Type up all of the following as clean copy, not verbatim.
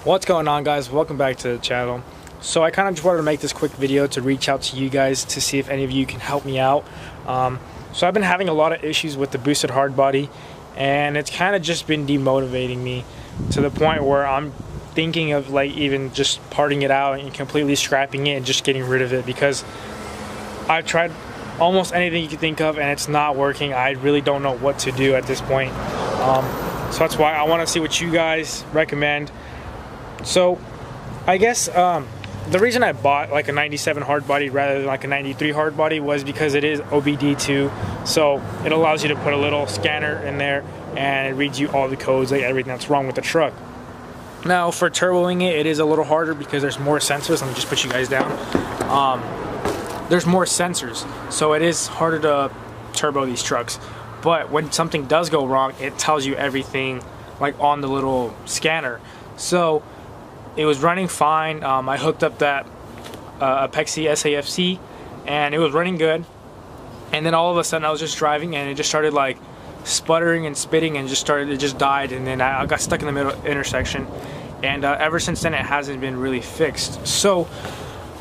What's going on, guys? Welcome back to the channel. So I kind of just wanted to make this quick video to reach out to you guys to see if any of you can help me out. So I've been having a lot of issues with the boosted hard body, and it's kind of just been demotivating me to the point where I'm thinking of like even just parting it out and completely scrapping it and just getting rid of it, because I've tried almost anything you can think of and it's not working. I really don't know what to do at this point. So that's why I want to see what you guys recommend. So I guess the reason I bought like a 97 hard body rather than like a 93 hard body was because it is OBD2, so it allows you to put a little scanner in there and it reads you all the codes, like everything that's wrong with the truck. Now for turboing it, it is a little harder because there's more sensors. Let me just put you guys down. There's more sensors, so it is harder to turbo these trucks. But when something does go wrong, it tells you everything like on the little scanner. So it was running fine. I hooked up that Apexi SAFC and it was running good, and then all of a sudden I was just driving and it just started like sputtering and spitting and it just died, and then I got stuck in the middle intersection, and ever since then it hasn't been really fixed. So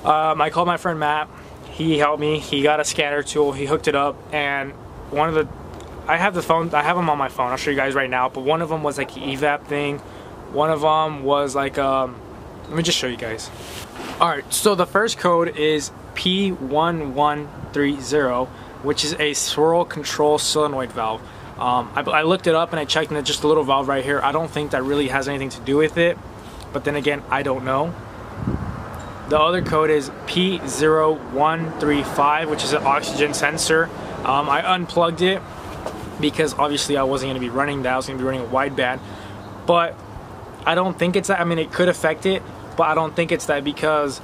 I called my friend Matt. He helped me. He got a scanner tool, he hooked it up, and I have them on my phone. I'll show you guys right now, but one of them was like an evap thing. One of them was like let me just show you guys. Alright, so the first code is P1130, which is a swirl control solenoid valve. I looked it up and I checked, and it's just a little valve right here. I don't think that really has anything to do with it, but then again, I don't know. The other code is P0135, which is an oxygen sensor. I unplugged it because obviously I wasn't going to be running that. I was going to be running a wideband, but I don't think it's that. I mean, it could affect it, but I don't think it's that, because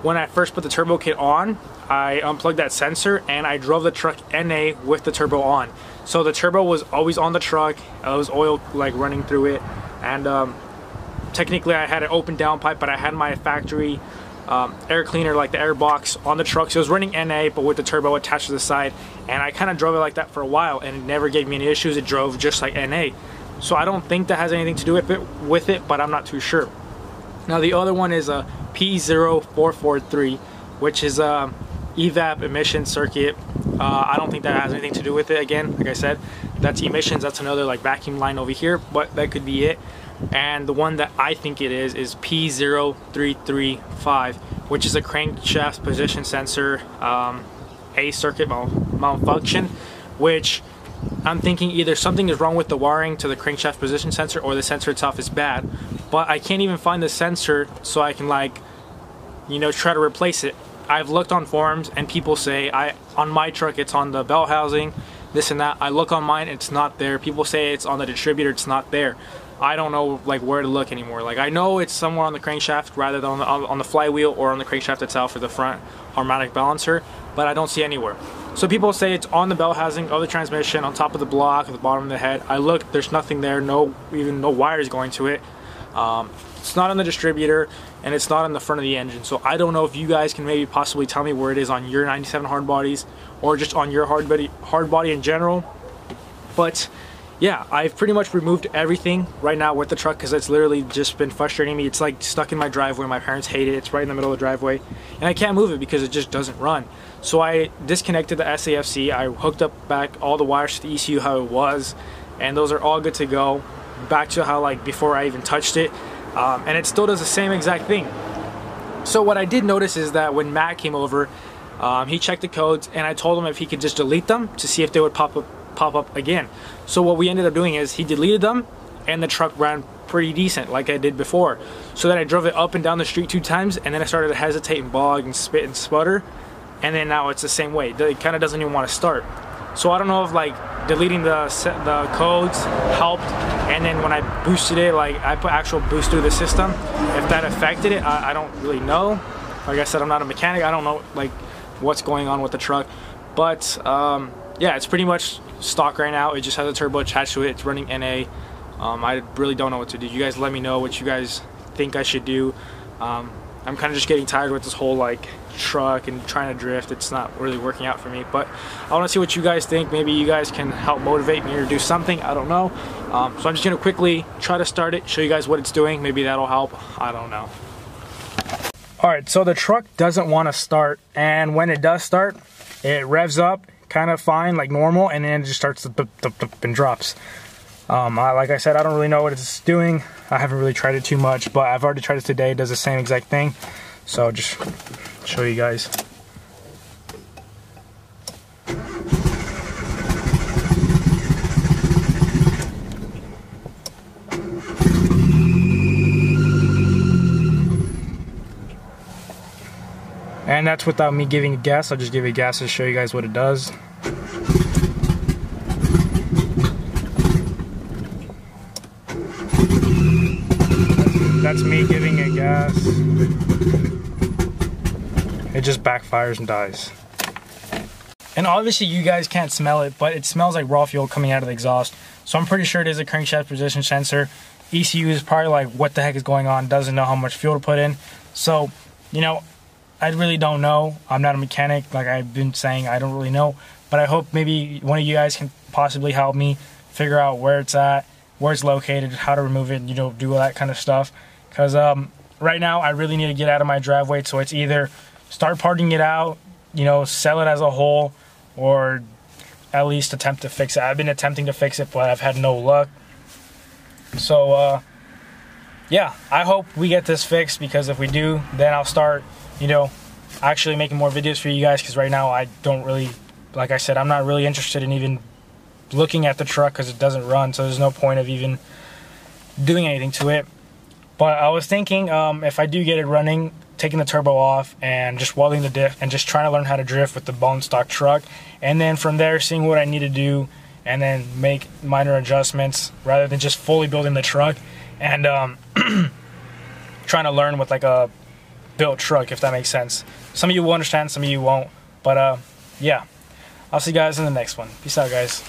when I first put the turbo kit on, I unplugged that sensor and I drove the truck NA with the turbo on. So the turbo was always on the truck. It was oil like running through it, and technically I had an open downpipe, but I had my factory air cleaner, like the air box, on the truck. So it was running NA but with the turbo attached to the side, and I kind of drove it like that for a while and it never gave me any issues. It drove just like NA. So I don't think that has anything to do with it, but I'm not too sure. Now the other one is a P0443, which is a evap emission circuit. I don't think that has anything to do with it. Again, like I said, that's emissions. That's another like vacuum line over here, but that could be it. And the one that I think it is P0335, which is a crankshaft position sensor, a circuit malfunction, which I'm thinking either something is wrong with the wiring to the crankshaft position sensor or the sensor itself is bad. But I can't even find the sensor so I can, like, you know, try to replace it. I've looked on forums and people say on my truck it's on the bell housing, this and that. I look on mine, it's not there. People say it's on the distributor, it's not there. I don't know like where to look anymore. Like, I know it's somewhere on the crankshaft rather than on the flywheel or on the crankshaft itself or the front harmonic balancer, but I don't see anywhere. So people say it's on the bell housing of the transmission, on top of the block, at the bottom of the head. I looked, there's nothing there, even no wires going to it. It's not on the distributor, and it's not on the front of the engine. So I don't know if you guys can maybe possibly tell me where it is on your 97 hard bodies or just on your hard body in general. But yeah, I've pretty much removed everything right now with the truck because it's literally just been frustrating me. It's like stuck in my driveway. My parents hate it. It's right in the middle of the driveway, and I can't move it because it just doesn't run. So I disconnected the SAFC. I hooked up back all the wires to the ECU how it was, and those are all good to go. Back to how like before I even touched it, and it still does the same exact thing. So what I did notice is that when Matt came over, he checked the codes, and I told him if he could just delete them to see if they would pop up again. So what we ended up doing is he deleted them, and the truck ran pretty decent like I did before. So then I drove it up and down the street 2 times, and then I started to hesitate and bog and spit and sputter, and then now it's the same way. It kind of doesn't even want to start. So I don't know if like deleting the codes helped, and then when I boosted it, like I put actual boost through the system, if that affected it, I don't really know. Like I said, I'm not a mechanic. I don't know like what's going on with the truck, but yeah, it's pretty much stock right now. It just has a turbo attached to it. It's running NA. I really don't know what to do. You guys let me know what you guys think I should do. I'm kind of just getting tired with this whole like truck and trying to drift. It's not really working out for me, but I want to see what you guys think. Maybe you guys can help motivate me or do something. I don't know. So I'm just gonna quickly try to start it, show you guys what it's doing. Maybe that'll help. I don't know. Alright, so the truck doesn't want to start, and when it does start, it revs up kind of fine, like normal, and then it just starts to and drops. Like I said, I don't really know what it's doing. I haven't really tried it too much, but I've already tried it today. It does the same exact thing. So I'll just show you guys. And that's without me giving it gas. I'll just give it gas to show you guys what it does. That's me giving it gas. It just backfires and dies. And obviously you guys can't smell it, but it smells like raw fuel coming out of the exhaust. So I'm pretty sure it is a crankshaft position sensor. ECU is probably like, what the heck is going on? Doesn't know how much fuel to put in. So, you know, I really don't know. I'm not a mechanic, like I've been saying, I don't really know. But I hope maybe one of you guys can possibly help me figure out where it's at, where it's located, how to remove it, you know, do all that kind of stuff. Because right now I really need to get out of my driveway, so it's either start parting it out, you know, sell it as a whole, or at least attempt to fix it. I've been attempting to fix it, but I've had no luck. So yeah, I hope we get this fixed, because if we do, then I'll start, you know, actually making more videos for you guys, because right now I don't really, like I said, I'm not really interested in even looking at the truck because it doesn't run, so there's no point of even doing anything to it. But I was thinking, if I do get it running, taking the turbo off and just welding the diff and just trying to learn how to drift with the bone stock truck, and then from there seeing what I need to do and then make minor adjustments rather than just fully building the truck and trying to learn with like a built truck, if that makes sense. Some of you will understand, some of you won't. But yeah, I'll see you guys in the next one. Peace out, guys.